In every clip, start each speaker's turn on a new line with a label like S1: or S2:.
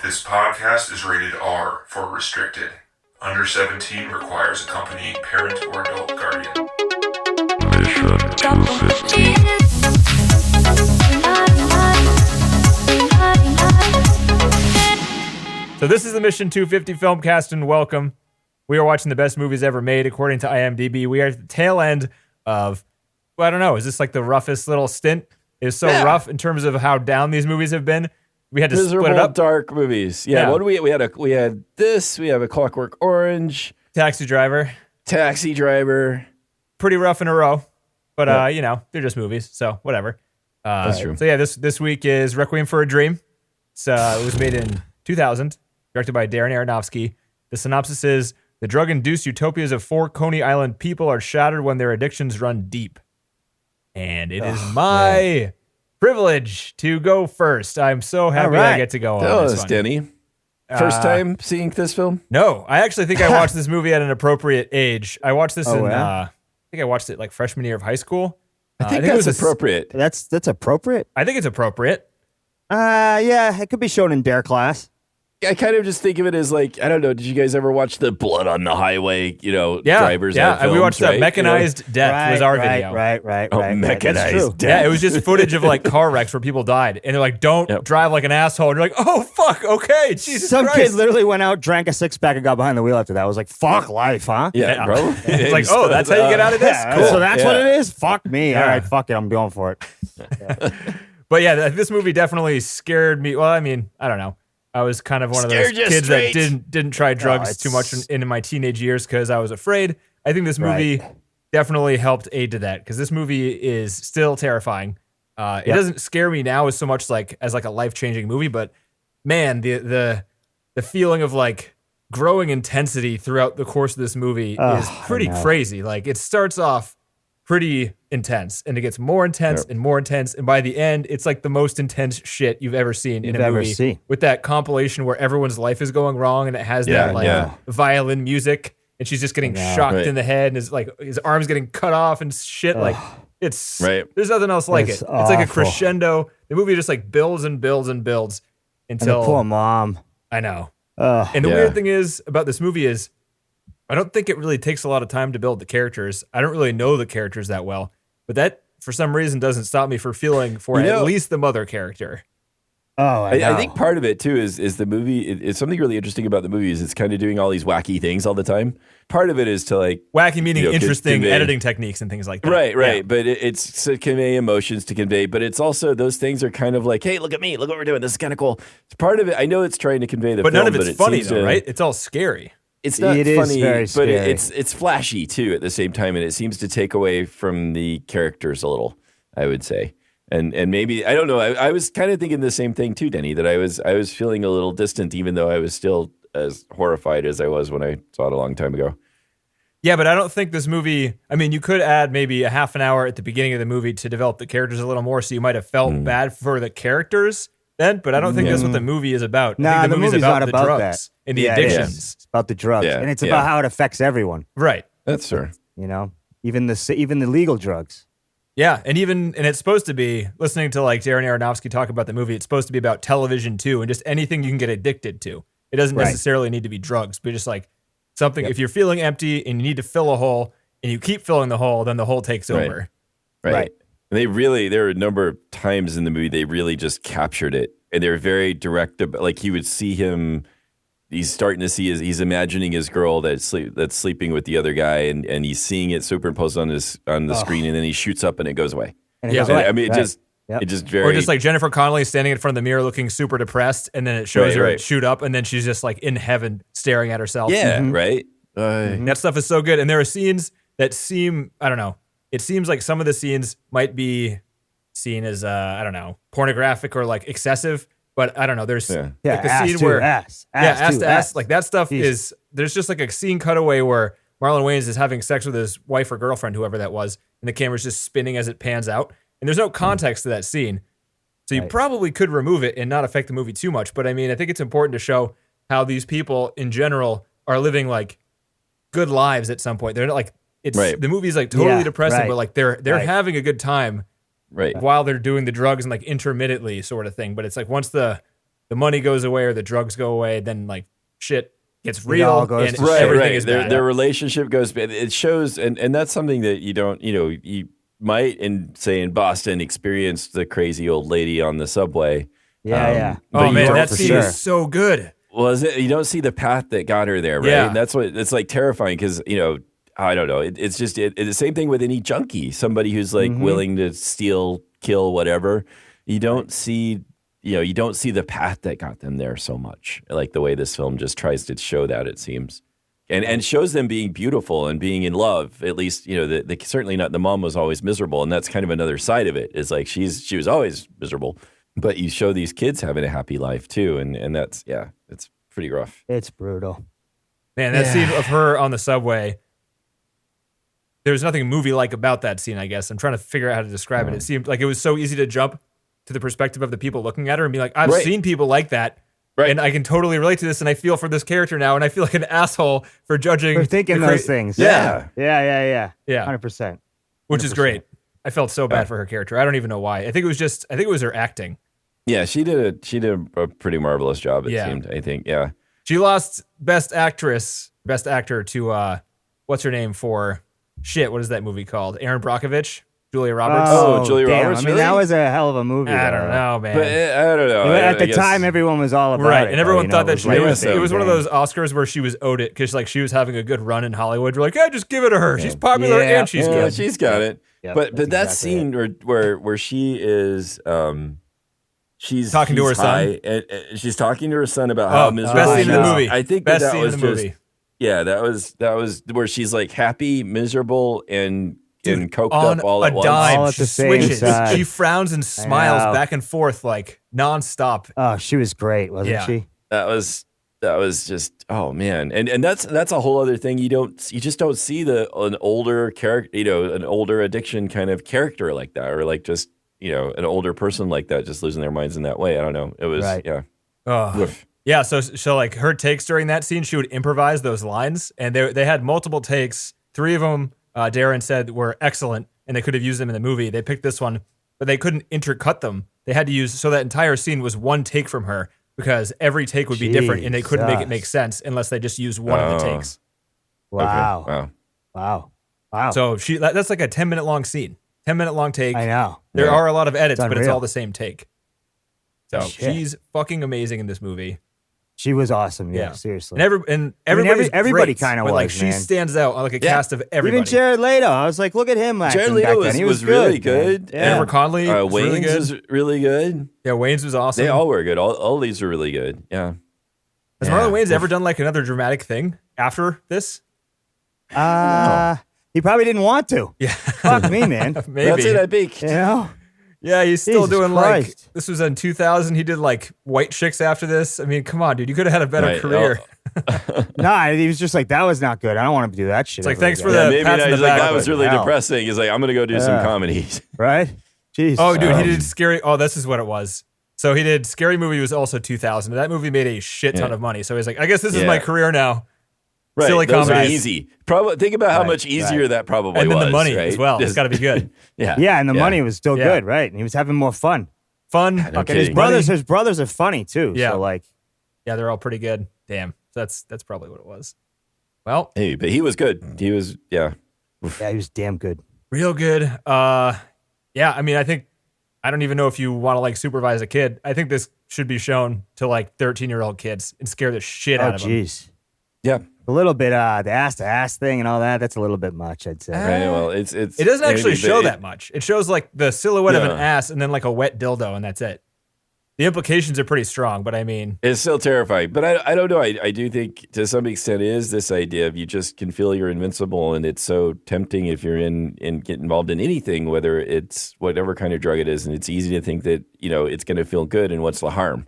S1: This podcast is rated R for restricted. Under 17 requires accompanying parent or adult guardian. Mission 250.
S2: So this is the Mission 250 Filmcast, and welcome. We are watching the best movies ever made, according to IMDb. We are at the tail end of, well, I don't know, is this like the roughest little stint? It's so rough in terms of how down these movies have been. We had to split it up.
S3: Dark movies. Yeah. What do we had this. We have a Clockwork Orange,
S2: Taxi Driver. Pretty rough in a row, but you know, they're just movies, so whatever.
S3: That's true.
S2: So yeah, this week is Requiem For A Dream. It was made in 2000, directed by Darren Aronofsky. The synopsis is: the drug-induced utopias of four Coney Island people are shattered when their addictions run deep. And it is my privilege to go first. I'm so happy I get to go on this one.
S3: Denny. First time seeing this film?
S2: No, I actually think I watched this movie at an appropriate age. I watched this I think I watched it like freshman year of high school.
S3: I think that's appropriate.
S4: That's appropriate.
S2: I think it's appropriate.
S4: Yeah, it could be shown in Dare class.
S3: I kind of just think of it as like, I don't know, did you guys ever watch the Blood on the Highway, drivers?
S2: Yeah,
S3: films,
S2: we watched
S3: right?
S2: Mechanized Death was our video.
S4: Right.
S3: Mechanized Death.
S2: Yeah, it was just footage of like car wrecks where people died. And they're like, don't drive like an asshole. And you're like, oh, fuck, okay, Jesus
S4: Some
S2: Christ.
S4: kid literally went out, drank a six-pack, and got behind the wheel after that. I was like, fuck life, huh?
S3: Yeah, bro.
S2: It's like, oh, that's how you get out of this? Cool.
S4: So that's what it is? Fuck me. All right, fuck it, I'm going for it.
S2: But yeah, this movie definitely scared me. Well, I mean, I don't know. I was kind of one of those kids that didn't try drugs too much in my teenage years because I was afraid. I think this movie definitely helped aid to that because this movie is still terrifying. It doesn't scare me now as so much as a life-changing movie, but man, the feeling of like growing intensity throughout the course of this movie is pretty crazy. Like it starts off pretty intense, and it gets more intense and more intense, and by the end, it's like the most intense shit you've ever seen in a movie. With that compilation where everyone's life is going wrong, and it has violin music, and she's just getting shocked in the head, and his arm's getting cut off and shit. There's nothing else like it.
S4: Awful.
S2: It's like a crescendo. The movie just like builds and builds and builds until
S4: and the poor mom.
S2: I know. And the weird thing is about this movie is, I don't think it really takes a lot of time to build the characters. I don't really know the characters that well, but that for some reason doesn't stop me from feeling for at least the mother character.
S4: Oh,
S3: I think part of it too is the movie. It's something really interesting about the movie is it's kind of doing all these wacky things all the time. Part of it is to like
S2: wacky meaning interesting editing techniques and things like that.
S3: Right. Yeah. But it's to convey emotions to convey. But it's also those things are kind of like, hey, look at me, look what we're doing. This is kind of cool. It's part of it. I know it's trying to convey the
S2: but
S3: film,
S2: none of it's funny though, right? It's all scary.
S3: It's not funny, but
S4: scary.
S3: it's flashy too at the same time, and it seems to take away from the characters a little, I would say. And maybe I don't know. I was kind of thinking the same thing too, Denny. That I was feeling a little distant, even though I was still as horrified as I was when I saw it a long time ago.
S2: Yeah, but I don't think this movie. I mean, you could add maybe a half an hour at the beginning of the movie to develop the characters a little more, so you might have felt bad for the characters then. But I don't think that's what the movie is about.
S4: Nah,
S2: I think the movie's
S4: not
S2: about the
S4: about
S2: drugs
S4: that.
S2: and the addictions.
S4: It's about the drugs, and it's about how it affects everyone.
S2: Right.
S3: That's true.
S4: You know, even the legal drugs.
S2: Yeah, and it's supposed to be, listening to like Darren Aronofsky talk about the movie, it's supposed to be about television too, and just anything you can get addicted to. It doesn't necessarily need to be drugs, but just like something, if you're feeling empty and you need to fill a hole, and you keep filling the hole, then the hole takes over.
S3: Right. And there were a number of times in the movie they really just captured it, and they're very direct. Like you would see him, he's starting to see he's imagining his girl that's sleeping with the other guy, and he's seeing it superimposed on the screen, and then he shoots up and it goes away.
S4: And it goes away.
S3: I mean, it just very,
S2: or just like Jennifer Connelly standing in front of the mirror looking super depressed, and then it shows her shoot up, and then she's just like in heaven staring at herself.
S3: Yeah, right.
S2: That stuff is so good, and there are scenes that seem, I don't know, it seems like some of the scenes might be seen as I don't know, pornographic or like excessive. But I don't know. There's like the scene where ass to ass. Like that stuff is. There's just like a scene cutaway where Marlon Wayans is having sex with his wife or girlfriend, whoever that was, and the camera's just spinning as it pans out, and there's no context to that scene, so you probably could remove it and not affect the movie too much. But I mean, I think it's important to show how these people in general are living like good lives at some point. They're not like the movie's like totally depressing, but like they're having a good time.
S3: Right.
S2: While they're doing the drugs and like intermittently sort of thing. But it's like once the the money goes away or the drugs go away, then like shit gets
S4: all
S2: real
S4: goes
S2: and
S4: to shit.
S2: everything
S3: Right.
S2: is
S3: Their
S2: bad.
S3: their relationship goes. It shows, and that's something that you might in Boston experience the crazy old lady on the subway.
S4: Yeah.
S3: But
S2: Oh
S3: you
S2: man,
S3: don't
S2: that
S4: for
S2: scene
S4: sure.
S2: is so good.
S3: Was it? You don't see the path that got her there, right?
S2: Yeah.
S3: And that's what it's like terrifying because I don't know. It's just it's the same thing with any junkie, somebody who's like willing to steal, kill, whatever. You don't see you don't see the path that got them there so much, like the way this film just tries to show that, it seems, and shows them being beautiful and being in love. At least certainly not. The mom was always miserable, and that's kind of another side of it. Is like she was always miserable, but you show these kids having a happy life too, and that's it's pretty rough.
S4: It's brutal.
S2: Man, that scene of her on the subway. There's nothing movie-like about that scene, I guess. I'm trying to figure out how to describe it. It seemed like it was so easy to jump to the perspective of the people looking at her and be like, I've
S3: Right.
S2: seen people like that.
S3: Right.
S2: And I can totally relate to this, and I feel for this character now, and I feel like an asshole for judging.
S4: For thinking
S2: the
S4: those things.
S3: Yeah.
S4: Yeah.
S2: Yeah.
S4: 100%.
S2: Which is great. I felt so bad for her character. I don't even know why. I think it was her acting.
S3: Yeah, she did a pretty marvelous job, it
S2: Yeah.
S3: seemed, I think. Yeah.
S2: She lost Best Actor to, what's her name for, what is that movie called? Aaron Brockovich? Julia Roberts?
S3: Oh, Julia
S4: damn.
S3: Roberts,
S4: I mean,
S3: really?
S4: that was a hell of a movie.
S2: I
S4: though.
S2: don't know, man.
S3: But I don't know.
S4: At
S3: I
S4: the
S3: guess-
S4: time, everyone was all about
S2: Right,
S4: it.
S2: and everyone
S4: though,
S2: thought that
S4: like
S2: it was
S4: the
S2: one
S4: same
S2: of those
S4: thing.
S2: Oscars where she was owed it because like she was having a good run in Hollywood. You're like, yeah, just give it to her. She's popular
S4: Yeah.
S2: and she's
S3: Yeah,
S2: good.
S3: she's got it.
S4: Yep,
S3: but
S4: that's
S3: that
S4: exactly
S3: scene where she is she's
S2: Talking to her son?
S3: high, and she's talking to her son about how miserable
S2: best scene
S3: she
S2: in the
S3: is.
S2: movie.
S3: I think
S2: Best
S3: that
S2: scene
S3: was
S2: in the
S3: just
S2: movie.
S3: yeah, that was where she's like happy, miserable, and coked
S2: on
S3: up all
S2: a
S3: at once.
S2: dime,
S4: All at
S2: she
S4: the same
S2: switches.
S4: time.
S2: She frowns and smiles
S4: know.
S2: back and forth like nonstop.
S4: Oh, she was great, wasn't
S2: Yeah.
S4: she?
S3: That was just man, and that's a whole other thing. You just don't see an older character, an older addiction kind of character like that, or like just an older person like that, just losing their minds in that way. I don't know. It was
S4: Right.
S2: Oh. Yeah, so like her takes during that scene, she would improvise those lines, and they had multiple takes. 3 of them, Darren said, were excellent, and they could have used them in the movie. They picked this one, but they couldn't intercut them. They had to use so that entire scene was one take from her because every take would be different, and they couldn't make it make sense unless they just used one of the takes.
S4: Wow.
S3: Okay. Wow.
S4: Wow.
S2: So that's like a 10-minute long scene, 10-minute long take.
S4: I know.
S2: There
S3: Yeah.
S2: are a lot of edits,
S4: It's
S2: but it's
S4: unreal.
S2: all the same take. So
S4: Shit.
S2: she's fucking amazing in this movie.
S4: She was awesome. Yeah,
S2: Yeah.
S4: seriously.
S2: And everybody's
S4: everybody
S2: great,
S4: kinda
S2: but like
S4: was,
S2: she
S4: man.
S2: stands out on like a cast of everybody.
S4: Even Jared Leto. I was like, look at him acting
S3: Jared
S4: back
S3: Leto
S4: then. He
S3: was
S4: good,
S3: really
S4: man.
S3: good.
S4: Yeah.
S2: Jennifer Connelly was
S3: Wayne's
S2: really good.
S3: was really good.
S2: Yeah, Wayne's was awesome.
S3: They all were good. All these are really good. Yeah.
S2: Has Marlon Wayans ever done like another dramatic thing after this?
S4: He probably didn't want to.
S2: Yeah,
S4: Fuck me, man.
S2: maybe.
S3: That's it. I peaked.
S4: You know?
S2: Yeah, he's still
S4: Jesus
S2: doing
S4: Christ.
S2: like this was in 2000. He did like White Chicks after this. I mean, come on, dude, you could have had a better
S3: Right.
S2: career.
S4: Nah, he was just like, that was not good. I don't want to do that shit.
S2: It's like,
S4: ever
S2: thanks
S4: again.
S2: for the
S3: Maybe
S2: pats
S3: not.
S2: in the
S3: He's like,
S2: back.
S3: that was really
S4: Hell.
S3: depressing. He's like, I'm going to go do some
S4: Yeah.
S3: comedies.
S4: Right? Jeez.
S2: Oh, dude, he did Scary. Oh, this is what it was. So he did Scary Movie was also 2000. That movie made a shit ton
S3: Yeah.
S2: of money. So he's like, I guess this is
S3: Yeah.
S2: my career now.
S3: Right.
S2: Silly
S3: Those are
S2: comedies.
S3: easy. Probably think about how
S4: Right,
S3: much easier that probably
S2: And then
S3: was.
S2: the money
S3: right?
S2: as well. It's
S3: Just-
S2: got to be good.
S3: Yeah.
S4: Yeah, and the money was still
S2: Yeah.
S4: good, right? And he was having more fun.
S2: Fun.
S3: no
S2: fucking
S3: kidding.
S2: money.
S4: His brothers are funny too.
S2: Yeah.
S4: So like,
S2: Yeah, they're all pretty good. Damn. That's probably what it was. Well,
S3: Hey, but he was good. He was, yeah.
S4: yeah, he was damn good.
S2: real good. Yeah, I mean, I don't even know if you want to like supervise a kid. I think this should be shown to like 13-year-old kids and scare the shit
S4: Oh,
S2: out of them.
S4: jeez.
S3: Yeah.
S4: A little bit, the ass-to-ass thing and all that, that's a little bit much, I'd say.
S3: Right. Well, it's.
S2: It doesn't actually
S3: maybe
S2: show
S3: they-
S2: that much. It shows like the silhouette of an
S3: Yeah.
S2: ass and then like a wet dildo, and that's it. The implications are pretty strong, but I mean,
S3: It's still terrifying, but I don't know. I do think to some extent it is this idea of you just can feel you're invincible, and it's so tempting if you're in get involved in anything, whether it's whatever kind of drug it is, and it's easy to think that it's going to feel good, and what's the harm?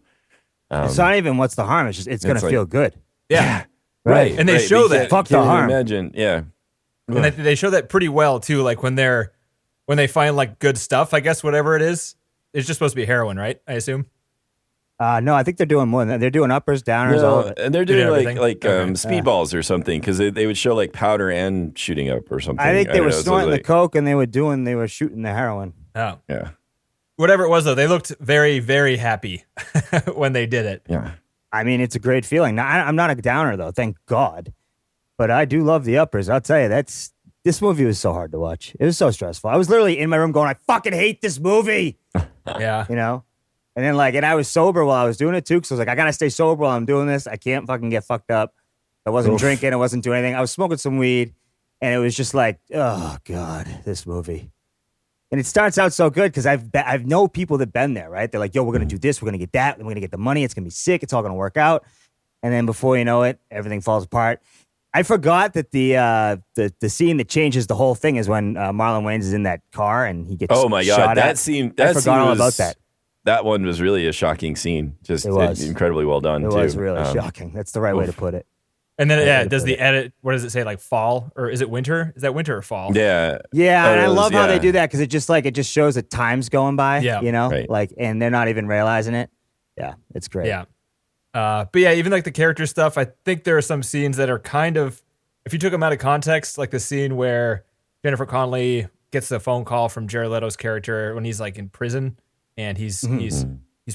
S4: It's not even what's the harm. It's just it's gonna
S3: like-
S4: feel good.
S2: yeah.
S4: Right.
S2: And they
S3: right,
S2: show
S3: but you
S2: that.
S3: can't-
S4: Fuck the
S3: can't even
S4: harm.
S3: Imagine, yeah.
S2: And they show that pretty well too. Like when they find like good stuff, I guess whatever it is, it's just supposed to be heroin, right? I assume.
S4: No, I think they're doing more than that. They're doing uppers, downers, all of it.
S3: And they're
S2: Doing
S3: doing
S2: everything?
S3: like
S2: Okay.
S3: speedballs or something because they would show like powder and shooting up or something.
S4: I think they
S3: don't
S4: were
S3: know, so
S4: snorting the
S3: like-
S4: coke and they were shooting the heroin.
S2: Oh,
S3: Yeah.
S2: Whatever it was, though, they looked very, very happy when they did it.
S3: Yeah.
S4: I mean, it's a great feeling. Now, I'm not a downer, though, thank God. But I do love the uppers. I'll tell you, this movie was so hard to watch. It was so stressful. I was literally in my room going, I fucking hate this movie.
S2: Yeah.
S4: You know? And then, and I was sober while I was doing it, too, because I was like, I got to stay sober while I'm doing this. I can't fucking get fucked up. I wasn't drinking. I wasn't doing anything. I was smoking some weed. And it was just like, oh, God, this movie. And it starts out so good because I've know people that been there, right? They're like, yo, we're going to do this. We're going to get that. We're going to get the money. It's going to be sick. It's all going to work out. And then before you know it, everything falls apart. I forgot that the scene that changes the whole thing is when Marlon Wayans is in that car and he gets
S3: Oh my God.
S4: shot
S3: That
S4: at.
S3: scene,
S4: I forgot all about that.
S3: That one was really a shocking scene. Just
S4: It was.
S3: incredibly well done,
S4: It
S3: too.
S4: was really shocking. That's the right way to put it.
S2: And then, does the edit, what does it say, like fall? Or is it winter? Is that winter or fall?
S3: Yeah.
S4: Yeah, and I love how
S3: yeah.
S4: they do that because it just shows that time's going by,
S2: Yeah.
S4: you know?
S3: Right.
S4: And they're not even realizing it. Yeah, it's great.
S2: Yeah. But yeah, even like the character stuff, I think there are some scenes that are kind of, if you took them out of context, like the scene where Jennifer Connelly gets the phone call from Jared Leto's character when he's like in prison and he's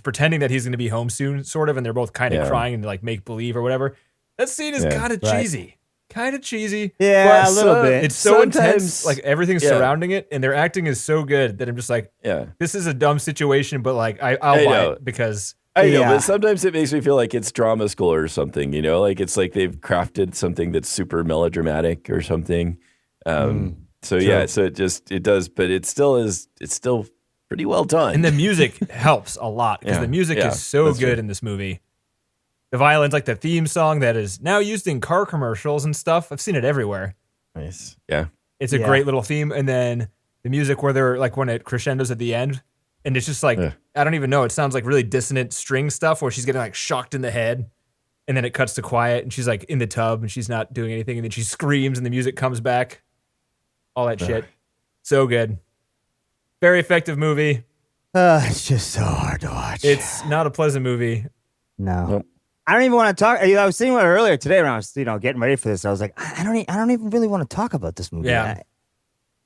S2: pretending that he's going to be home soon, sort of, and they're both kind of crying and like make believe or whatever. That scene is kind of cheesy. Kind of cheesy.
S4: Yeah,
S2: but
S4: a little bit.
S2: It's so
S3: Sometimes-
S2: intense. Like everything surrounding it, and their acting is so good that I'm just like, this is a dumb situation, but like I'll buy it because
S3: I know,
S4: Yeah.
S3: but sometimes it makes me feel like it's drama school or something, you know? Like it's like they've crafted something that's super melodramatic or something. So it does, but it's still pretty well done.
S2: and the music helps a lot because the music is so
S3: that's
S2: good
S3: right.
S2: in this movie. The violins, like the theme song that is now used in car commercials and stuff. I've seen it everywhere.
S3: Nice. Yeah.
S2: It's a great little theme. And then the music where they're like when it crescendos at the end. And it's just like, I don't even know. It sounds like really dissonant string stuff where she's getting like shocked in the head. And then it cuts to quiet and she's like in the tub and she's not doing anything. And then she screams and the music comes back. All that shit. So good. Very effective movie.
S4: It's just so hard to watch.
S2: It's not a pleasant movie.
S4: No.
S3: Nope.
S4: I don't even want to talk. I was thinking about it earlier today when I was, getting ready for this. I was like, I don't even really want to talk about this movie.
S2: Yeah.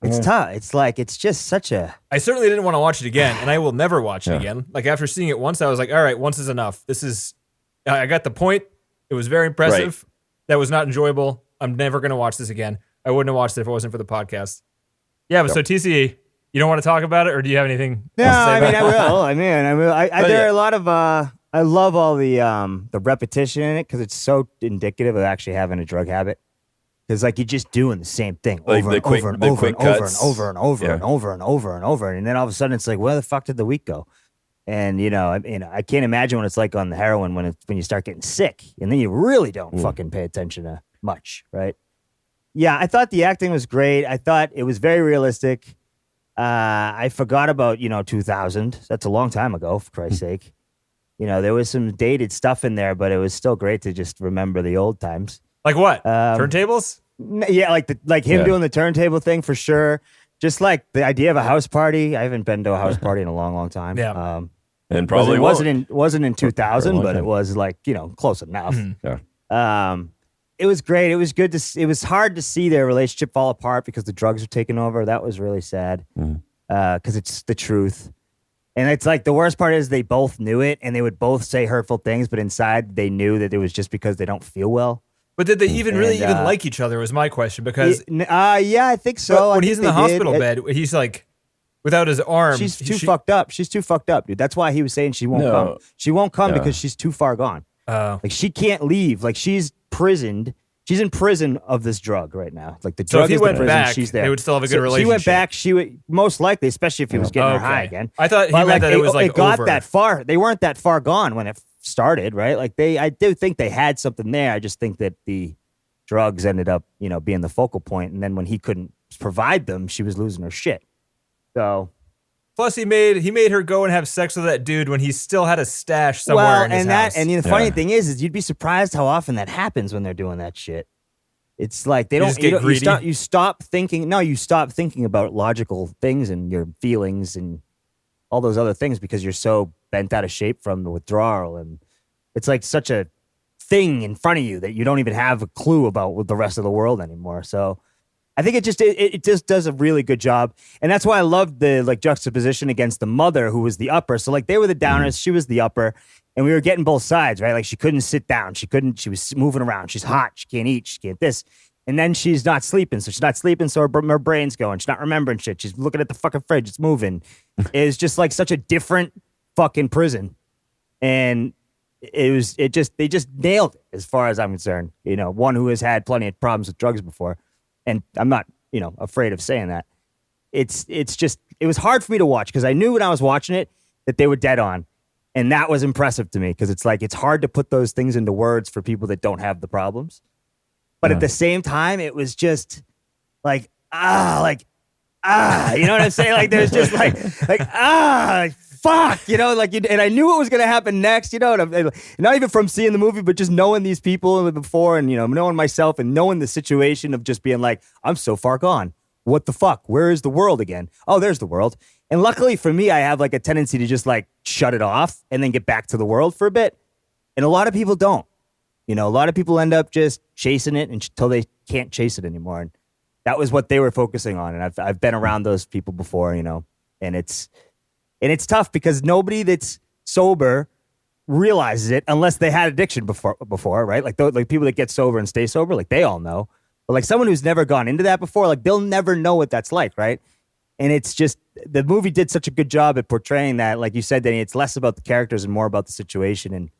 S4: It's tough. It's like, it's just such a.
S2: I certainly didn't want to watch it again, and I will never watch it again. Like after seeing it once, I was like, all right, once is enough. I got the point. It was very impressive.
S3: Right.
S2: That was not enjoyable. I'm never going to watch this again. I wouldn't have watched it if it wasn't for the podcast. Yeah, but so TCE, you don't want to talk about it, or do you have anything?
S4: No,
S2: else to say
S4: I
S2: about
S4: mean,
S2: it?
S4: I will. I will. There are a lot of. I love all the repetition in it because it's so indicative of actually having a drug habit. Because like you're just doing the same thing
S3: Like
S4: over
S3: the
S4: and
S3: quick-
S4: over and
S3: the
S4: over
S3: quick
S4: and over and
S3: cuts.
S4: over and over
S3: Yeah.
S4: and over and over and over, and then all of a sudden it's like, where the fuck did the week go? And I can't imagine what it's like on the heroin when you start getting sick, and then you really don't fucking pay attention to much, right? Yeah, I thought the acting was great. I thought it was very realistic. I forgot about 2000. That's a long time ago, for Christ's sake. There was some dated stuff in there, but it was still great to just remember the old times.
S2: Like what? Turntables?
S4: Yeah, like him doing the turntable thing for sure. Just like the idea of a house party. I haven't been to a house party in a long, long time.
S2: Yeah.
S3: And probably
S4: it wasn't in 2000,
S3: long
S4: but
S3: time.
S4: it was like close enough.
S3: Yeah.
S4: It was great. It was good to. It was hard to see their relationship fall apart because the drugs were taking over. That was really sad. Because it's the truth. And it's like the worst part is they both knew it and they would both say hurtful things, but inside they knew that it was just because they don't feel well.
S2: But did they even like each other was my question because
S4: yeah, I think so.
S2: when he's in the hospital bed, he's like without his arm.
S4: She's too fucked up. She's too fucked up, dude. That's why he was saying she won't come. She won't come because she's too far gone. Like she can't leave. Like she's prisoned. She's in prison of this drug right now. Like the
S2: So
S4: drug
S2: if he
S4: is the
S2: went
S4: prison.
S2: back,
S4: She's there.
S2: they would still have a good
S4: She
S2: relationship.
S4: went back. She would most likely, especially if he was getting her high again.
S2: I thought he
S4: But,
S2: meant that it was like
S4: it got
S2: over.
S4: that far. They weren't that far gone when it started, right? Like I do think they had something there. I just think that the drugs ended up, being the focal point. And then when he couldn't provide them, she was losing her shit. So.
S2: Plus, he made her go and have sex with that dude when he still had a stash somewhere in his house.
S4: The funny thing is you'd be surprised how often that happens when they're doing that shit. It's like they
S2: You
S4: don't.
S2: just get greedy?
S4: You stop thinking. No, you stop thinking about logical things and your feelings and all those other things because you're so bent out of shape from the withdrawal, and it's like such a thing in front of you that you don't even have a clue about with the rest of the world anymore. So I think it just does a really good job, and that's why I love the like, juxtaposition and that's why I loved the like juxtaposition against the mother who was the upper. So like they were the downers, she was the upper, and we were getting both sides, right? Like she couldn't sit down, she was moving around, she's hot, she can't eat, she can't this, and then she's not sleeping, so her brain's going, she's not remembering shit, she's looking at the fucking fridge, it's moving. It's just like such a different fucking prison, and they just nailed it as far as I'm concerned. You know, one who has had plenty of problems with drugs before, and I'm not, afraid of saying that. It was hard for me to watch because I knew when I was watching it that they were dead on, and that was impressive to me because it's like it's hard to put those things into words for people that don't have the problems, but at the same time, it was just like you know what I'm saying? Like there's just like fuck, and I knew what was going to happen next, and not even from seeing the movie, but just knowing these people before and, knowing myself and knowing the situation of just being like, I'm so far gone. What the fuck? Where is the world again? Oh, there's the world. And luckily for me, I have like a tendency to just like shut it off and then get back to the world for a bit. And a lot of people don't. A lot of people end up just chasing it until they can't chase it anymore. And that was what they were focusing on. And I've been around those people before, and it's tough because nobody that's sober realizes it unless they had addiction before, right? Like people that get sober and stay sober, like they all know. But like someone who's never gone into that before, like they'll never know what that's like, right? And it's just, the movie did such a good job at portraying that. Like you said, Danny, it's less about the characters and more about the situation. And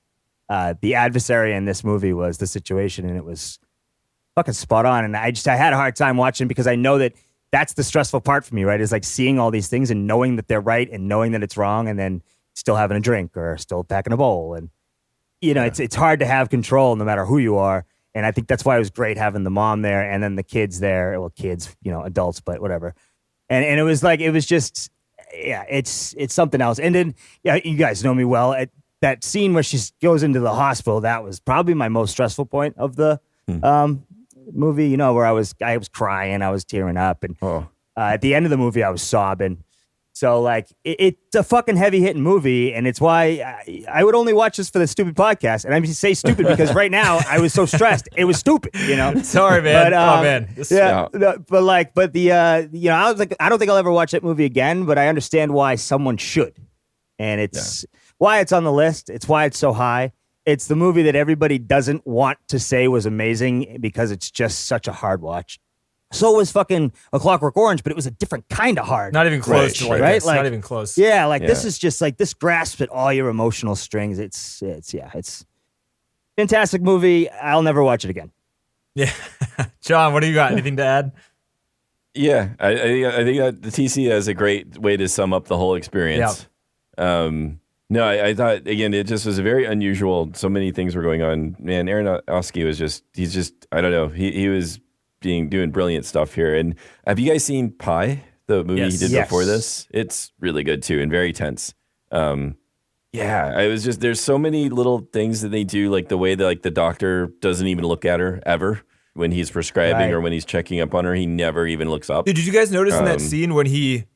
S4: the adversary in this movie was the situation, and it was fucking spot on. And I had a hard time watching because I know that that's the stressful part for me, right? Is like seeing all these things and knowing that they're right and knowing that it's wrong, and then still having a drink or still packing a bowl. And, it's hard to have control no matter who you are. And I think that's why it was great having the mom there and then the kids there. Well, kids, adults, but whatever. And it was like, it was just, it's something else. And then, you guys know me well. That scene where she goes into the hospital, that was probably my most stressful point of the movie, where I was crying, I was tearing up, and at the end of the movie I was sobbing. So like it's a fucking heavy hitting movie, and it's why I would only watch this for the stupid podcast. And I say stupid because right now I was so stressed, it was stupid,
S2: Sorry, man.
S4: But,
S2: oh man,
S4: I was like, I don't think I'll ever watch that movie again, but I understand why someone should, and it's why it's on the list. It's why it's so high. It's the movie that everybody doesn't want to say was amazing because it's just such a hard watch. So was fucking A Clockwork Orange, but it was a different kind of hard.
S2: Not even close to like this.
S4: Like,
S2: not even close.
S4: Yeah, this is just like, this grasps at all your emotional strings. It's fantastic movie. I'll never watch it again.
S2: Yeah. John, what do you got? Anything to add?
S3: Yeah, I think that the TC has a great way to sum up the whole experience. Yeah. No, I thought, again, it just was a very unusual. So many things were going on. Man, Aronofsky was I don't know. He was doing brilliant stuff here. And have you guys seen Pi, the movie he did before this? It's really good too and very tense. I was just, there's so many little things that they do, like the way that like the doctor doesn't even look at her ever when he's prescribing or when he's checking up on her. He never even looks up.
S2: Dude, did you guys notice in that scene when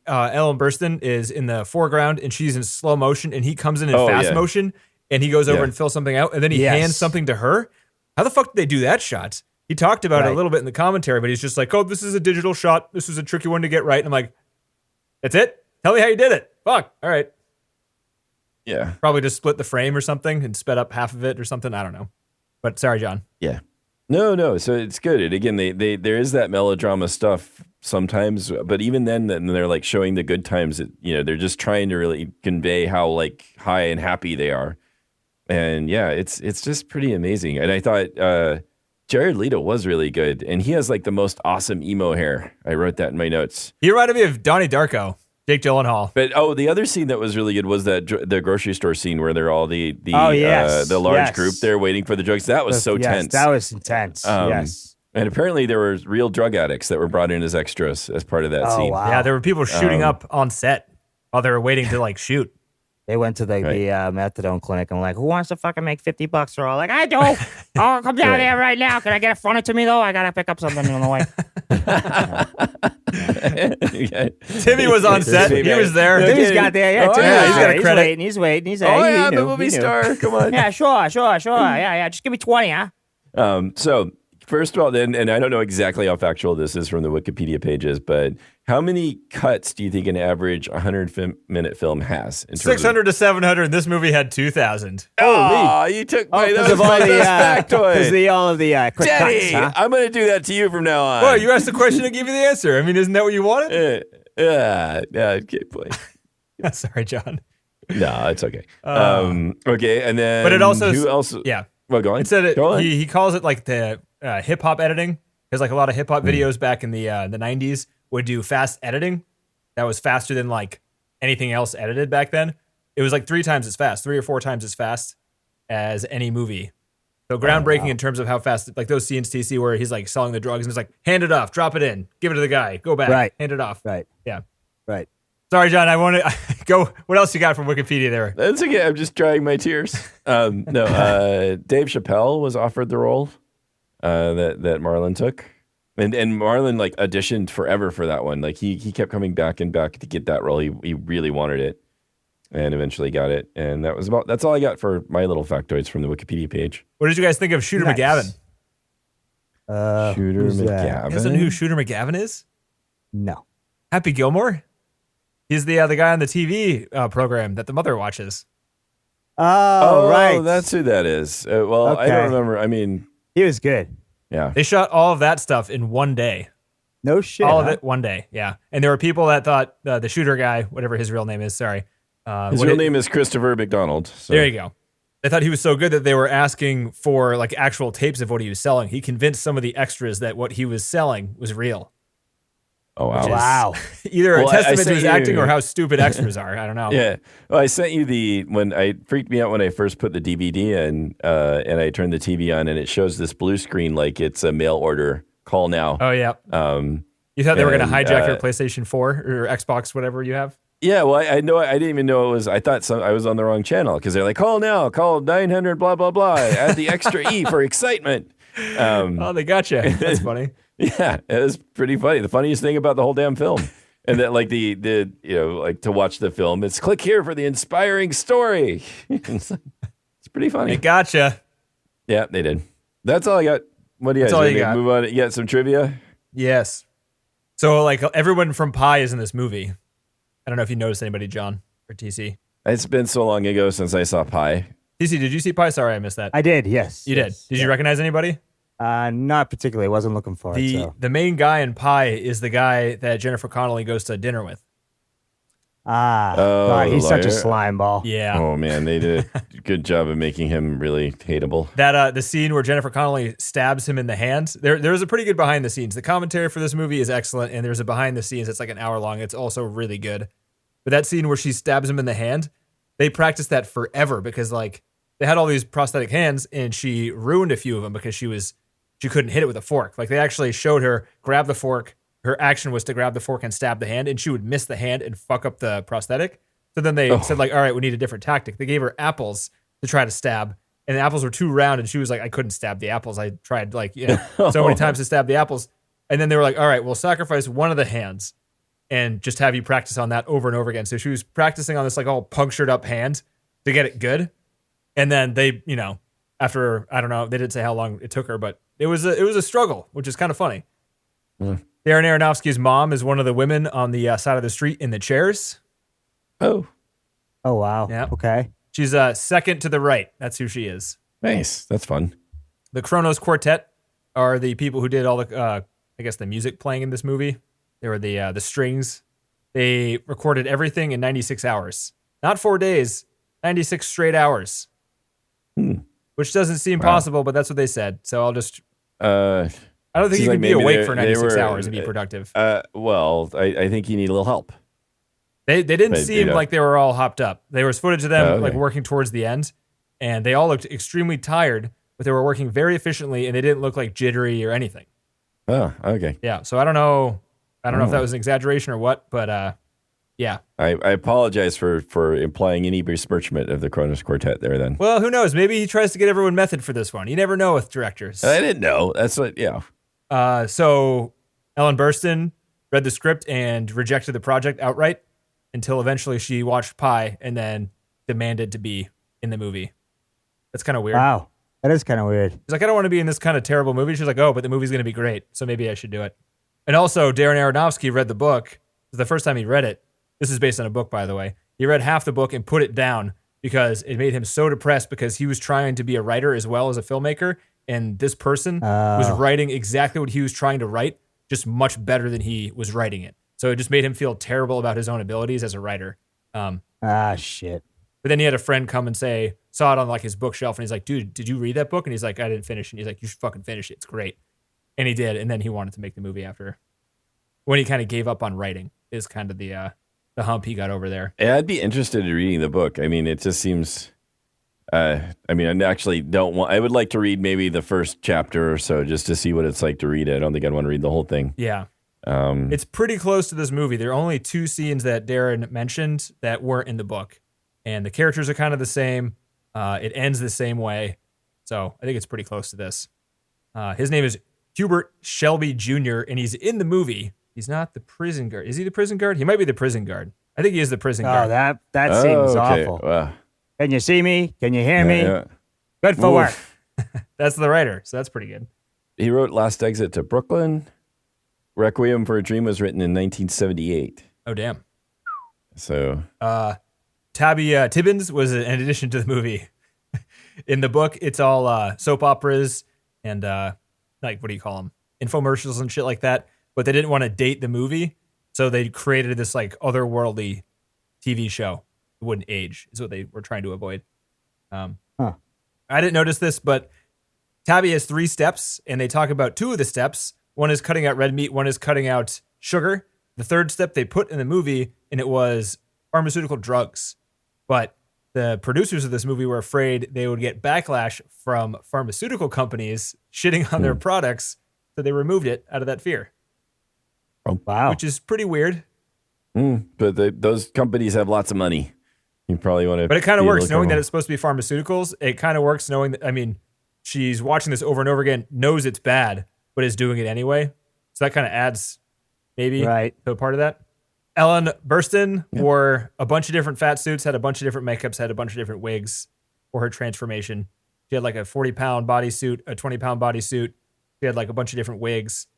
S2: Ellen Burstyn is in the foreground and she's in slow motion and he comes in fast motion and he goes over and fills something out and then he hands something to her? How the fuck did they do that shot? He talked about it a little bit in the commentary, but he's just like, oh, this is a digital shot. This is a tricky one to get right. And I'm like, that's it? Tell me how you did it. Fuck. All right.
S3: Yeah.
S2: Probably just split the frame or something and sped up half of it or something. I don't know. But sorry, John.
S3: Yeah. No. So it's good. And again, there is that melodrama stuff sometimes, but even then they're like showing the good times. They're just trying to really convey how like high and happy they are. And yeah, it's just pretty amazing. And I thought Jared Leto was really good, and he has like the most awesome emo hair. I wrote that in my notes.
S2: He reminded me of Donnie Darko, Jake Gyllenhaal.
S3: But the other scene that was really good was the grocery store scene where they're all the large group there waiting for the drugs. That was so tense.
S4: That was intense. Yes.
S3: And apparently there were real drug addicts that were brought in as extras as part of that scene.
S4: Wow.
S2: Yeah, there were people shooting up on set while they were waiting to like shoot.
S4: They went to the methadone clinic and like, who wants to fucking make $50? They're all like, I do. Oh, come down there right now. Can I get it fronted to me though? I gotta pick up something on the way.
S2: Timmy was on set. He was there.
S4: Timmy's got there. Yeah,
S2: he's got a credit.
S4: He's waiting. He's
S3: I'm a movie star. Come on.
S4: Yeah, sure. Yeah. Just give me 20, huh?
S3: So first of all, then, and I don't know exactly how factual this is from the Wikipedia pages, but how many cuts do you think an average 100-minute film has?
S2: 600 to 700. This movie had 2,000.
S3: Oh, you took my that was my best factoid.
S4: Because all of the quick
S3: Daddy,
S4: cuts, huh?
S3: I'm going to do that to you from now on.
S2: Well, you asked the question and gave me the answer. I mean, isn't that what you wanted?
S3: Yeah, okay, play.
S2: Sorry, John.
S3: No, it's okay. Okay, and then
S2: But it also,
S3: who else?
S2: yeah.
S3: Well, go on.
S2: It said
S3: Go on.
S2: he calls it like the hip hop editing, because like a lot of hip hop videos back in the 90s would do fast editing. That was faster than like anything else edited back then. It was like 3 or 4 times as fast as any movie. So groundbreaking in terms of how fast, like those scenes, TC, where he's like selling the drugs and it's like, hand it off, drop it in, give it to the guy, go back,
S4: Right.
S2: hand it off.
S4: Right.
S2: Yeah.
S4: Right.
S2: Sorry, John. I want to go. What else you got from Wikipedia there?
S3: That's okay. I'm just drying my tears. Dave Chappelle was offered the role that Marlon took, and Marlon like auditioned forever for that one. Like he kept coming back and back to get that role. He really wanted it, and eventually got it. And that's all I got for my little factoids from the Wikipedia page.
S2: What did you guys think of Shooter
S4: Nice.
S2: McGavin?
S3: Shooter
S4: who's that?
S3: McGavin.
S2: You guys know who Shooter McGavin is?
S4: No.
S2: Happy Gilmore. He's the guy on the TV program that the mother watches.
S4: Oh, right.
S3: That's who that is. Well, I
S4: Okay.
S3: don't remember. I mean,
S4: He was good.
S3: yeah.
S2: They shot all of that stuff in one day.
S4: No shit.
S2: All of
S4: huh?
S2: it one day. Yeah. And there were people that thought the shooter guy, whatever his real name is, sorry.
S3: His real name is Christopher McDonald. So.
S2: There you go. They thought he was so good that they were asking for like actual tapes of what he was selling. He convinced some of the extras that what he was selling was real.
S3: Oh, wow.
S4: Wow.
S2: Either
S3: Well,
S2: a
S3: I
S2: testament to
S3: sent
S2: his
S3: you-
S2: acting or how stupid extras are. I don't know.
S3: Yeah. Well, I sent you when I freaked me out when I first put the DVD in and I turned the TV on and it shows this blue screen like it's a mail order. Call now.
S2: Oh, yeah.
S3: Um,
S2: You thought they were going to
S3: and,
S2: hijack your PlayStation 4 or Xbox, whatever you have?
S3: yeah. Well, I know. I didn't even know it was. I thought I was on the wrong channel because they're like, call now, call 900, blah blah blah. Add the extra E for excitement.
S2: Oh, they got you. That's funny.
S3: Yeah, it was pretty funny. The funniest thing about the whole damn film. And that like the like to watch the film, it's click here for the inspiring story. It's pretty funny.
S2: They got you.
S3: Yeah, they did. That's all I got. What do you guys
S2: That's all you
S3: want me to
S2: got.
S3: move on? You got some trivia?
S2: Yes. So, like, everyone from Pi is in this movie. I don't know if you noticed anybody, John or TC.
S3: It's been so long ago since I saw Pi.
S2: TC, did you see Pi? Sorry, I missed that.
S4: I did, yes.
S2: You
S4: yes,
S2: did. Did you recognize anybody?
S4: Not particularly. Wasn't looking for it. So.
S2: The main guy in Pi is the guy that Jennifer Connelly goes to dinner with.
S4: God, he's
S3: the
S4: such a
S3: lawyer?
S4: slime ball.
S2: Yeah.
S3: Oh man, they did a good job of making him really hateable.
S2: That the scene where Jennifer Connelly stabs him in the hand. There's a pretty good behind the scenes. The commentary for this movie is excellent, and there's a behind the scenes that's like an hour long. It's also really good. But that scene where she stabs him in the hand, they practiced that forever because like they had all these prosthetic hands, and she ruined a few of them because she couldn't hit it with a fork. Like they actually showed her grab the fork. Her action was to grab the fork and stab the hand, and she would miss the hand and fuck up the prosthetic. So then they said, like, all right, we need a different tactic. They gave her apples to try to stab, and the apples were too round, and she was like, I couldn't stab the apples. I tried, like, so many times to stab the apples. And then they were like, all right, we'll sacrifice one of the hands and just have you practice on that over and over again. So she was practicing on this, like, all punctured up hand to get it good. And then they, after, I don't know, they didn't say how long it took her, but it was a struggle, which is kind of funny. Darren Aronofsky's mom is one of the women on the side of the street in the chairs.
S3: Oh,
S4: wow.
S2: Yeah.
S4: Okay.
S2: She's second to the right. That's who she is.
S3: nice. That's fun.
S2: The Kronos Quartet are the people who did all the, I guess, the music playing in this movie. They were the strings. They recorded everything in 96 hours. Not 4 days, 96 straight hours. Which doesn't seem possible, but that's what they said. So I'll just... I don't think you
S3: Seems
S2: can
S3: like
S2: be
S3: maybe
S2: awake for
S3: they
S2: 96
S3: were,
S2: hours and be productive.
S3: Well, I think you need a little help.
S2: They didn't
S3: But,
S2: seem like they were all hopped up. There was footage of them like
S3: okay.
S2: working towards the end, and they all looked extremely tired, but they were working very efficiently, and they didn't look like jittery or anything.
S3: Oh, okay.
S2: Yeah, so I don't know if that was an exaggeration or what, but yeah.
S3: I apologize for implying any besmirchment of the Kronos Quartet there then.
S2: Well, who knows? Maybe he tries to get everyone method for this one. You never know with directors.
S3: I didn't know. That's what, yeah.
S2: So Ellen Burstyn read the script and rejected the project outright until eventually she watched Pi and then demanded to be in the movie. That's kind of weird.
S4: Wow. That is kind of weird.
S2: He's like, I don't want to be in this kind of terrible movie. She's like, oh, but the movie's going to be great, so maybe I should do it. And also, Darren Aronofsky read the book. It was the first time he read it. This is based on a book, by the way. He read half the book and put it down because it made him so depressed because he was trying to be a writer as well as a filmmaker. And this person was writing exactly what he was trying to write, just much better than he was writing it. So it just made him feel terrible about his own abilities as a writer.
S4: Shit.
S2: But then he had a friend come and saw it on like his bookshelf, and he's like, dude, did you read that book? And he's like, I didn't finish it. And he's like, you should fucking finish it. It's great. And he did. And then he wanted to make the movie after. When he kind of gave up on writing is kind of the hump he got over there.
S3: Yeah, I'd be interested in reading the book. I mean, it just seems... I actually don't want... I would like to read maybe the first chapter or so just to see what it's like to read it. I don't think I'd want to read the whole thing.
S2: Yeah. It's pretty close to this movie. There are only 2 scenes that Darren mentioned that weren't in the book. And the characters are kind of the same. It ends the same way. So I think it's pretty close to this. His name is Hubert Shelby Jr., and he's in the movie. He's not the prison guard. Is he the prison guard? He might be the prison guard. I think he is the prison guard.
S4: Oh, that seems awful.
S3: Wow.
S4: Can you see me? Can you hear me?
S3: Yeah.
S4: Good for work.
S2: That's the writer, so that's pretty good.
S3: He wrote Last Exit to Brooklyn. Requiem for a Dream was written in 1978.
S2: Oh, damn.
S3: So...
S2: Tabby Tibbins was an addition to the movie. In the book, it's all soap operas and like, what do you call them? Infomercials and shit like that. But they didn't want to date the movie, so they created this like otherworldly TV show. It wouldn't age, is what they were trying to avoid. I didn't notice this, but Tabby has 3 steps, and they talk about 2 of the steps. One is cutting out red meat, one is cutting out sugar. The 3rd step they put in the movie, and it was pharmaceutical drugs. But the producers of this movie were afraid they would get backlash from pharmaceutical companies shitting on their products, so they removed it out of that fear.
S3: Oh, wow.
S2: Which is pretty weird.
S3: But those companies have lots of money. You probably want to...
S2: But it kind of works knowing that it's supposed to be pharmaceuticals. It kind of works knowing that, I mean, she's watching this over and over again, knows it's bad, but is doing it anyway. So that kind of adds maybe to a part of that. Ellen Burstyn wore a bunch of different fat suits, had a bunch of different makeups, had a bunch of different wigs for her transformation. She had like a 40-pound bodysuit, a 20-pound bodysuit. She had like a bunch of different wigs,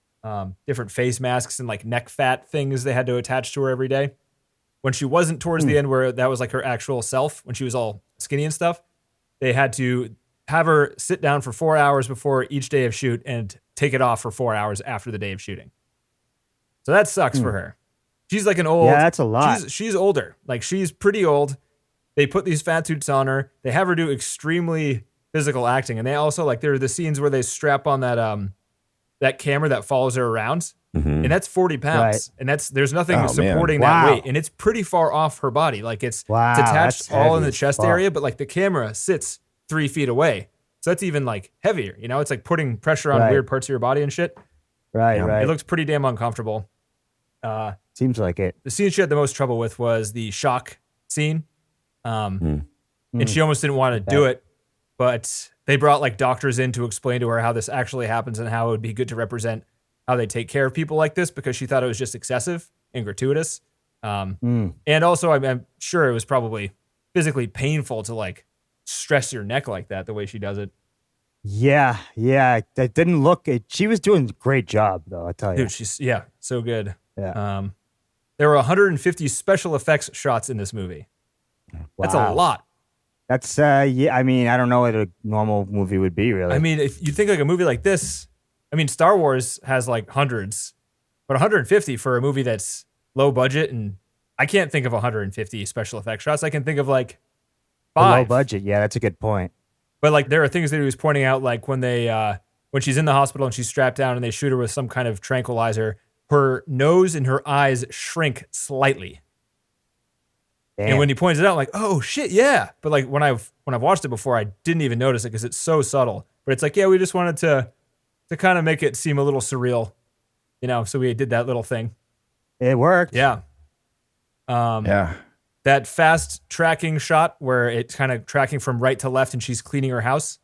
S2: different face masks and like neck fat things they had to attach to her every day. When she wasn't towards the end where that was like her actual self, when she was all skinny and stuff, they had to have her sit down for 4 hours before each day of shoot and take it off for 4 hours after the day of shooting. So that sucks for her. She's like an old...
S4: Yeah, that's a lot.
S2: She's older. Like, she's pretty old. They put these fat suits on her. They have her do extremely physical acting. And they also, like, there are the scenes where they strap on that camera that follows her around. And that's 40 pounds. Right. And there's nothing supporting that weight. And it's pretty far off her body. Like, it's attached all in the chest area, but, like, the camera sits 3 feet away. So that's even, like, heavier. You know, it's like putting pressure on weird parts of your body and shit.
S4: Right.
S2: It looks pretty damn uncomfortable.
S4: Seems like it.
S2: The scene she had the most trouble with was the shock scene. And she almost didn't want to do it, but they brought like doctors in to explain to her how this actually happens and how it would be good to represent how they take care of people like this, because she thought it was just excessive and gratuitous. And also I'm sure it was probably physically painful to like stress your neck like that, the way she does it.
S4: Yeah. That didn't look it. She was doing a great job though, I tell you.
S2: Dude, she's so good.
S4: Yeah.
S2: There were 150 special effects shots in this movie. That's a lot.
S4: That's I mean, I don't know what a normal movie would be, really.
S2: I mean, if you think like a movie like this, I mean, Star Wars has like hundreds, but 150 for a movie that's low budget, and I can't think of 150 special effects shots. I can think of like 5.
S4: Low budget, yeah, that's a good point.
S2: But like, there are things that he was pointing out, like when when she's in the hospital and she's strapped down and they shoot her with some kind of tranquilizer, her nose and her eyes shrink slightly. Damn. And when he points it out, I'm like, oh shit, yeah. But like when I've watched it before, I didn't even notice it because it's so subtle. But it's like, yeah, we just wanted to kind of make it seem a little surreal, you know. So we did that little thing.
S4: It worked.
S2: Yeah. That fast tracking shot where it's kind of tracking from right to left and she's cleaning her house.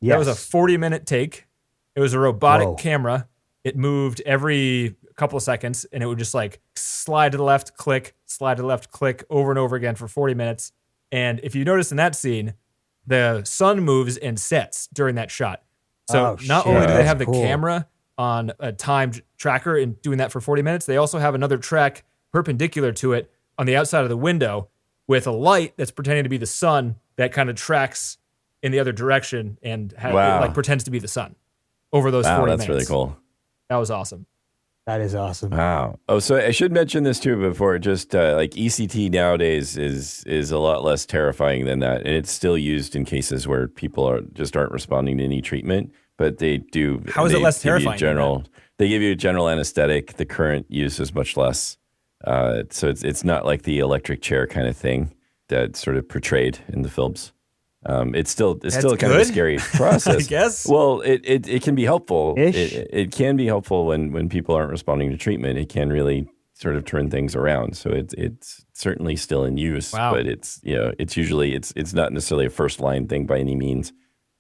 S2: Yes. That was a 40-minute take. It was a robotic camera. It moved every couple of seconds, and it would just like slide to the left, click, slide to the left, click over and over again for 40 minutes. And if you notice in that scene, the sun moves and sets during that shot. So
S4: Oh,
S2: not
S4: shit.
S2: only do they
S4: That's
S2: have the
S4: cool.
S2: camera on a timed tracker and doing that for 40 minutes, they also have another track perpendicular to it on the outside of the window with a light that's pretending to be the sun that kind of tracks in the other direction and like pretends to be the sun over those 40 minutes.
S3: That's really cool.
S2: That was awesome.
S4: That is awesome.
S3: Wow. Oh, so I should mention this too before. Just like ECT nowadays is a lot less terrifying than that, and it's still used in cases where people aren't responding to any treatment. But they do.
S2: How is it less terrifying?
S3: They give you a general anesthetic. The current use is much less. So it's not like the electric chair kind of thing that's sort of portrayed in the films. It's still kind of a scary process.
S2: I guess.
S3: Well, it can be helpful.
S4: Ish.
S3: It can be helpful when people aren't responding to treatment. It can really sort of turn things around. So it's certainly still in use.
S2: Wow.
S3: But it's usually it's not necessarily a first line thing by any means.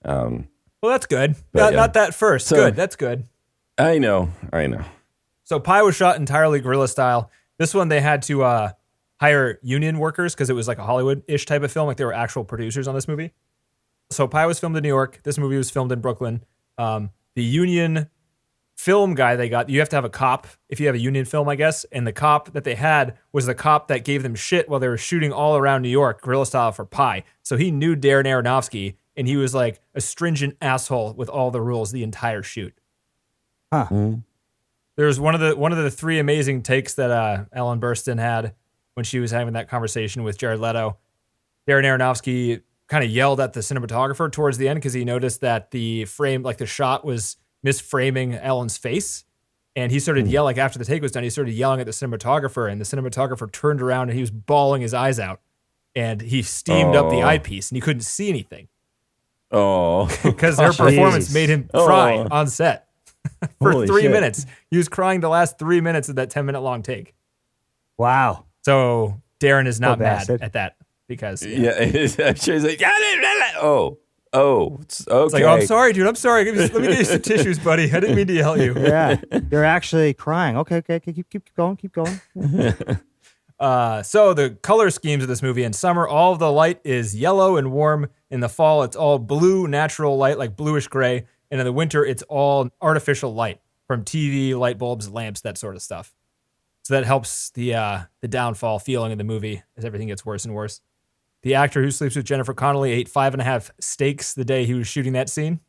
S2: Well, that's good.
S3: But,
S2: Not that first.
S3: So-
S2: Good. That's good.
S3: I know.
S2: So Pi was shot entirely guerrilla style. This one they had to hire union workers because it was like a Hollywood-ish type of film. Like there were actual producers on this movie. So Pi was filmed in New York. This movie was filmed in Brooklyn. The union film guy they got, you have to have a cop if you have a union film, I guess. And the cop that they had was the cop that gave them shit while they were shooting all around New York, guerrilla style for Pi. So he knew Darren Aronofsky, and he was like a stringent asshole with all the rules the entire shoot.
S4: Huh.
S3: Mm-hmm.
S2: There's one of the three amazing takes that Ellen Burstyn had when she was having that conversation with Jared Leto. Darren Aronofsky kind of yelled at the cinematographer towards the end because he noticed that the frame, like the shot, was misframing Ellen's face. And he started yelling after the take was done. He started yelling at the cinematographer, and the cinematographer turned around and he was bawling his eyes out. And he steamed up the eyepiece, and he couldn't see anything
S3: Oh,
S2: because her performance made him cry on set for
S3: Holy
S2: 3
S3: shit.
S2: minutes. He was crying the last 3 minutes of that 10-minute long take.
S4: Wow.
S2: So Darren is not
S4: Poor
S2: mad
S4: bastard.
S2: at that because
S3: yeah. She's like, oh, it's okay.
S2: it's like, oh, I'm sorry, dude. I'm sorry. Let me get you some tissues, buddy. I didn't mean to yell at you.
S4: Yeah. You're actually crying. Okay. Keep going.
S2: So the color schemes of this movie: in summer, all of the light is yellow and warm. In the fall, it's all blue, natural light, like bluish gray. And in the winter, it's all artificial light from TV, light bulbs, lamps, that sort of stuff. So that helps the downfall feeling of the movie as everything gets worse and worse. The actor who sleeps with Jennifer Connelly ate 5.5 steaks the day he was shooting that scene.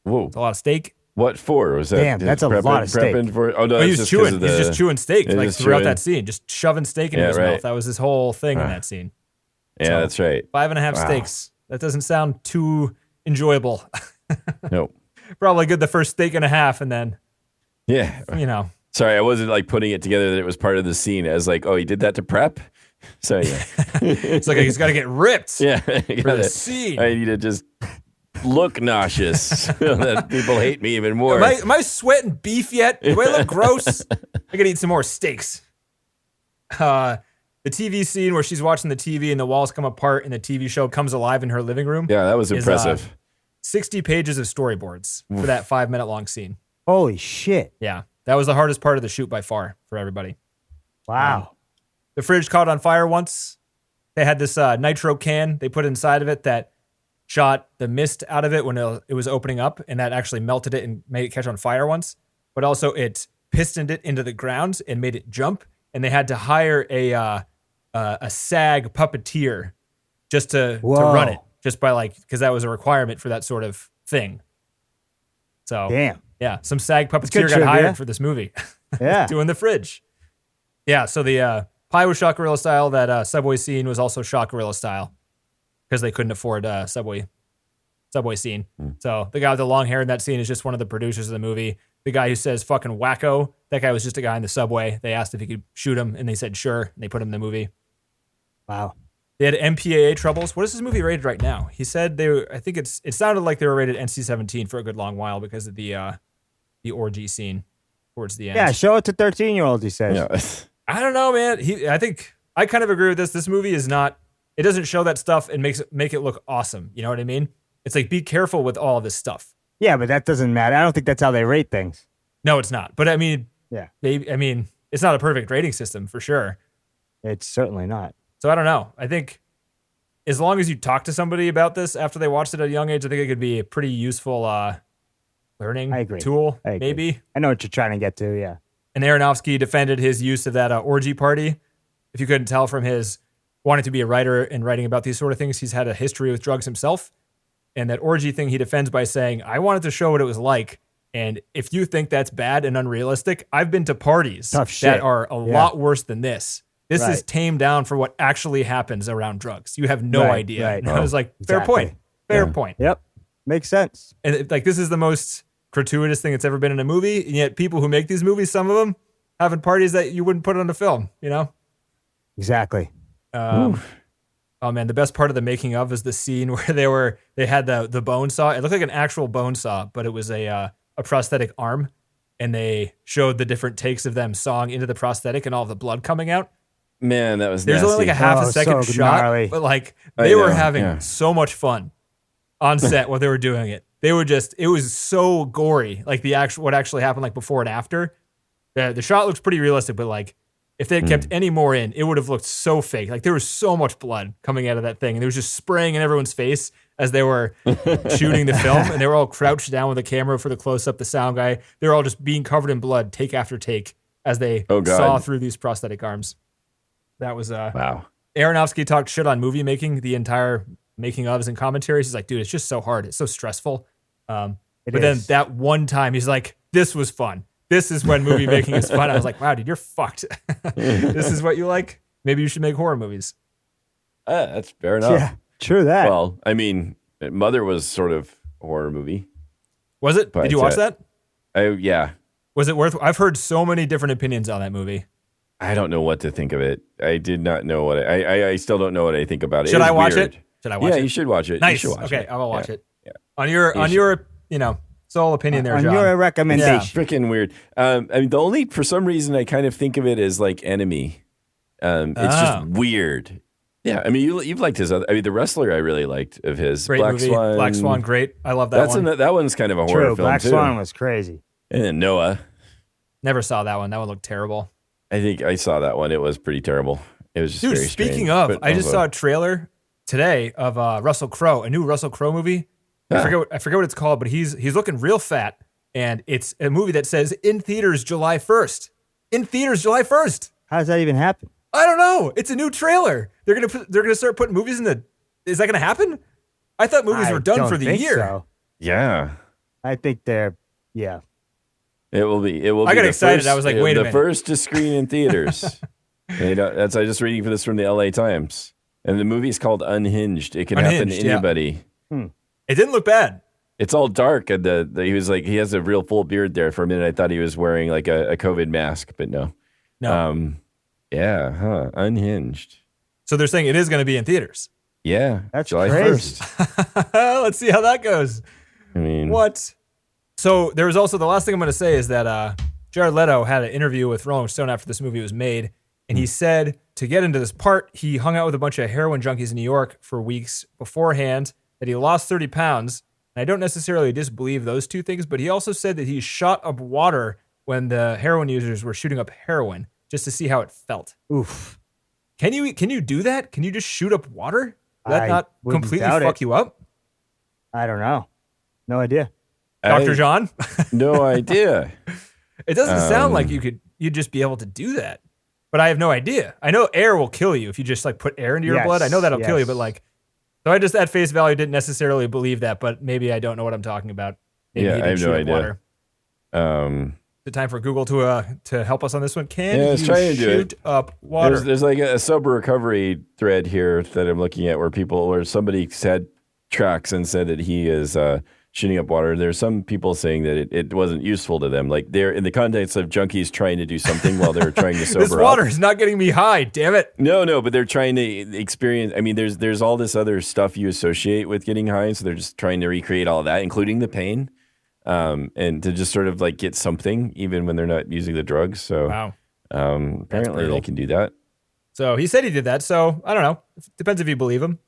S3: Whoa.
S2: It's a lot of steak.
S3: What for? Was that?
S4: Damn, that's a lot of steak.
S3: Oh no,
S2: He
S3: it's
S2: was
S3: just 'cause
S2: chewing.
S3: of
S2: He's just chewing steak
S3: He's
S2: like
S3: just
S2: throughout
S3: chewing.
S2: that scene, just shoving steak into his
S3: right.
S2: mouth. That was his whole thing in that scene.
S3: Yeah,
S2: So,
S3: that's right.
S2: 5.5
S3: Wow.
S2: steaks. That doesn't sound too enjoyable.
S3: No.
S2: Probably good the first steak and a half, and then
S3: Yeah. Sorry, I wasn't like putting it together that it was part of the scene. I was like, oh, he did that to prep. So yeah,
S2: it's like he's got to get ripped
S3: yeah.
S2: for the scene.
S3: I need to just look nauseous so that people hate me even more.
S2: Am I sweating beef yet? Do I look gross? I gotta eat some more steaks. The TV scene where she's watching the TV and the walls come apart and the TV show comes alive in her living room.
S3: Yeah, that was
S2: is,
S3: impressive.
S2: 60 pages of storyboards for that 5-minute long scene.
S4: Holy shit.
S2: Yeah, that was the hardest part of the shoot by far for everybody.
S4: Wow.
S2: The fridge caught on fire once. They had this nitro can they put inside of it that shot the mist out of it when it was opening up, and that actually melted it and made it catch on fire once. But also it pistoned it into the ground and made it jump, and they had to hire a SAG puppeteer just to run it, just by because that was a requirement for that sort of thing. So
S4: Damn.
S2: yeah, some SAG
S4: good
S2: puppeteer got
S4: trivia.
S2: hired for this movie.
S4: Yeah.
S2: Doing the fridge. Yeah, so the Pie was shot guerrilla style. That subway scene was also shot guerrilla style because they couldn't afford subway scene. So the guy with the long hair in that scene is just one of the producers of the movie. The guy who says fucking wacko, that guy was just a guy in the subway. They asked if he could shoot him, and they said sure, and they put him in the movie.
S4: Wow.
S2: They had MPAA troubles. What is this movie rated right now? He said I think it sounded like they were rated NC-17 for a good long while because of the orgy scene towards the end.
S4: Yeah, show it to 13-year-olds, he says.
S3: Yeah.
S2: I don't know, man. I think I kind of agree with this. This movie is not. It doesn't show that stuff and make it look awesome. You know what I mean? It's like be careful with all of this stuff.
S4: Yeah, but that doesn't matter. I don't think that's how they rate things.
S2: No, it's not. But I mean,
S4: Yeah.
S2: It's not a perfect rating system for sure.
S4: It's certainly not.
S2: So I don't know. I think as long as you talk to somebody about this after they watched it at a young age, I think it could be a pretty useful learning tool, maybe.
S4: I know what you're trying to get to, yeah.
S2: And Aronofsky defended his use of that orgy party. If you couldn't tell from his wanting to be a writer and writing about these sort of things, he's had a history with drugs himself. And that orgy thing he defends by saying, I wanted to show what it was like. And if you think that's bad and unrealistic, I've been to parties that are a lot worse than this. This is tamed down for what actually happens around drugs. You have no idea.
S4: Right.
S2: And I was like, fair point. Fair point.
S4: Yep. Makes sense.
S2: And this is the most gratuitous thing that's ever been in a movie. And yet people who make these movies, some of them, having parties that you wouldn't put on a film, you know?
S4: Exactly.
S2: Oh man, the best part of the making of is the scene where they had the bone saw. It looked like an actual bone saw, but it was a prosthetic arm, and they showed the different takes of them sawing into the prosthetic and all the blood coming out.
S3: Man, that was
S2: There's
S3: nasty.
S2: only like a half a second
S4: so
S2: shot,
S4: gnarly.
S2: but like they were having so much fun on set while they were doing it. They were it was so gory, like what actually happened, like before and after. The shot looks pretty realistic, but like if they had kept any more in, it would have looked so fake. Like there was so much blood coming out of that thing, and it was just spraying in everyone's face as they were shooting the film, and they were all crouched down with the camera for the close-up, the sound guy. They were all just being covered in blood, take after take, as they saw through these prosthetic arms. That was
S3: wow.
S2: Aronofsky talked shit on movie making, the entire making ofs and commentaries. He's like, dude, it's just so hard. It's so stressful. But then that one time, he's like, this was fun. This is when movie making is fun. I was like, wow, dude, you're fucked. This is what you like? Maybe you should make horror movies.
S3: That's fair enough.
S4: Yeah, true that.
S3: Well, I mean, Mother was sort of a horror movie.
S2: Was it? Did you watch that?
S3: Yeah.
S2: Was it worth? I've heard so many different opinions on that movie.
S3: I don't know what to think of it. I did not know what I still don't know what I think about it.
S2: Should I watch
S3: weird.
S2: it? Should I watch it?
S3: Yeah, you should watch it.
S2: Nice.
S3: You should watch it.
S2: I will watch it.
S3: Yeah.
S2: On your sole opinion there,
S4: on
S2: John.
S4: your recommendation.
S3: Yeah, freaking weird. I mean, the only, for some reason, I kind of think of it as like Enemy. It's just weird. Yeah, I mean, you've liked his other. I mean, The Wrestler, I really liked of his.
S2: Great
S3: Black
S2: movie.
S3: Swan.
S2: Black Swan, great. I love that one.
S3: That one's kind of a horror
S4: True,
S3: film
S4: Black
S3: too.
S4: Swan was crazy.
S3: And then Noah.
S2: Never saw that one. That one looked terrible.
S3: I think I saw that one. It was pretty terrible. It was just
S2: Dude,
S3: very
S2: speaking
S3: strange,
S2: of,
S3: but
S2: I just
S3: also-
S2: saw a trailer today of Russell Crowe, a new Russell Crowe movie. I forget what it's called, but he's looking real fat, and it's a movie that says in theaters July 1st. In theaters July 1st.
S4: How does that even happen?
S2: I don't know. It's a new trailer. They're gonna start putting movies in the. Is that gonna happen? I thought movies were done
S4: don't
S2: for the
S4: think
S2: year.
S4: so.
S3: Yeah.
S4: I think yeah.
S3: It will be.
S2: I got excited.
S3: First,
S2: I was like, wait a minute.
S3: The first to screen in theaters. I was just reading for this from the LA Times. And the movie's called Unhinged. It can happen to anybody.
S2: Yeah. It didn't look bad.
S3: It's all dark. And he was like, he has a real full beard there. For a minute, I thought he was wearing like a COVID mask, but no.
S2: No.
S3: Unhinged.
S2: So they're saying it is going to be in theaters.
S3: Yeah.
S4: That's
S3: July
S4: crazy.
S3: 1st.
S2: Let's see how that goes.
S3: I mean,
S2: What? So there was also, the last thing I'm going to say is that Jared Leto had an interview with Rolling Stone after this movie was made, and he said to get into this part, he hung out with a bunch of heroin junkies in New York for weeks beforehand, that he lost 30 pounds. And I don't necessarily disbelieve those two things, but he also said that he shot up water when the heroin users were shooting up heroin just to see how it felt.
S4: Oof.
S2: Can you do that? Can you just shoot up water? Would that
S4: I
S2: not
S4: wouldn't
S2: completely
S4: doubt
S2: fuck
S4: it.
S2: you up?
S4: I don't know. No idea.
S2: Dr. John?
S3: No idea.
S2: It doesn't sound like you'd just be able to do that. But I have no idea. I know air will kill you if you just like put air into your
S4: Yes,
S2: blood. I know that'll kill you,
S4: yes.
S2: but like, so I just at face value didn't necessarily believe that, but maybe I don't know what I'm talking about. Maybe
S3: Yeah,
S2: he
S3: I
S2: did
S3: have no
S2: shoot up
S3: idea.
S2: water. Is it time for Google to help us on this one? Can
S3: Yeah, let's
S2: you
S3: try and do
S2: shoot up water?
S3: There's like a sober recovery thread here that I'm looking at where somebody said tracks and said that he is shooting up water. There's some people saying that it wasn't useful to them. Like they're in the context of junkies trying to do something while they're trying to sober
S2: This water
S3: up.
S2: is not getting me high, damn it.
S3: No, but they're trying to experience. I mean, there's all this other stuff you associate with getting high, so they're just trying to recreate all of that, including the pain, and to just sort of like get something, even when they're not using the drugs. So,
S2: Wow.
S3: apparently
S2: brutal.
S3: they can do that.
S2: So he said he did that. So I don't know. Depends if you believe him.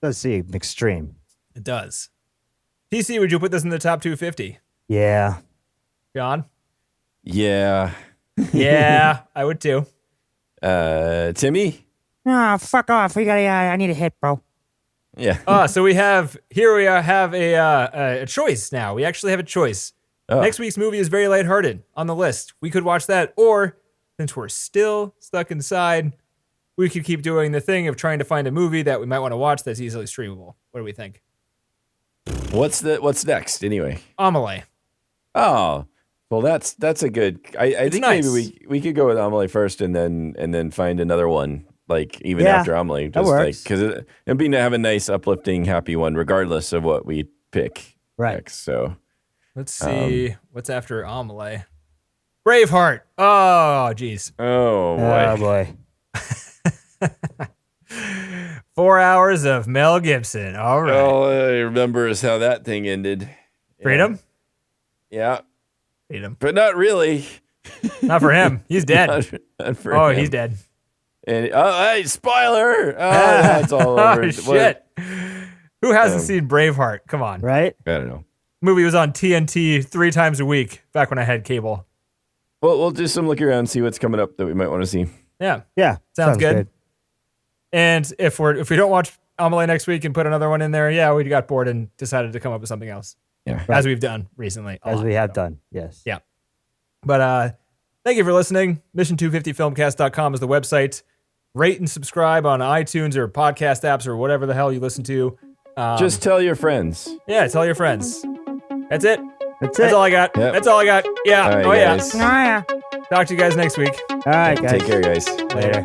S4: Does seem extreme.
S2: It does. TC, would you put this in the top 250?
S4: Yeah.
S2: John?
S3: Yeah,
S2: Yeah, I would too.
S3: Timmy.
S5: Ah, fuck off. I need a hit, bro.
S3: Yeah.
S2: So we have a choice now. We actually have a choice.
S3: Oh.
S2: Next week's movie is very lighthearted on the list. We could watch that, or since we're still stuck inside, we could keep doing the thing of trying to find a movie that we might want to watch that's easily streamable. What do we think?
S3: What's next anyway?
S2: Amelie.
S3: Oh, well, that's a good. I think
S2: nice.
S3: maybe we could go with Amelie first, and then find another one like even
S4: Yeah,
S3: after Amelie,
S4: that
S3: just
S4: works.
S3: because it'd be to have a nice, uplifting, happy one, regardless of what we pick
S4: Right.
S3: next. So
S2: Let's see what's after Amelie. Braveheart. Oh, geez.
S3: oh
S4: Oh
S3: boy,
S4: boy.
S2: 4 hours of Mel Gibson. All right.
S3: all I remember is how that thing ended.
S2: Freedom?
S3: Yeah,
S2: Freedom.
S3: but not really.
S2: Not for him. He's dead.
S3: Not for
S2: Oh,
S3: him.
S2: he's dead.
S3: And hey, spoiler! Oh, that's all over.
S2: Oh, shit. Who hasn't seen Braveheart? Come on.
S4: Right?
S3: I don't know.
S2: Movie was on TNT 3 times a week back when I had cable.
S3: Well, we'll do some look around, see what's coming up that we might want to see.
S2: Yeah.
S4: Yeah.
S2: Sounds good. And if we don't watch Amelie next week and put another one in there, yeah, we got bored and decided to come up with something else.
S3: Yeah.
S2: As we've done recently.
S4: As we have done. Yes.
S2: Yeah. But thank you for listening. Mission250filmcast.com is the website. Rate and subscribe on iTunes or podcast apps or whatever the hell you listen to.
S3: Just tell your friends.
S2: Yeah, tell your friends. That's it.
S4: That's
S2: That's
S4: it.
S2: all I got.
S3: Yep.
S2: That's all I got. Yeah.
S3: All right,
S2: Oh, yeah.
S3: guys.
S4: Oh, yeah.
S2: Talk to you guys next week.
S4: All right, guys.
S3: Take care, guys.
S2: Later.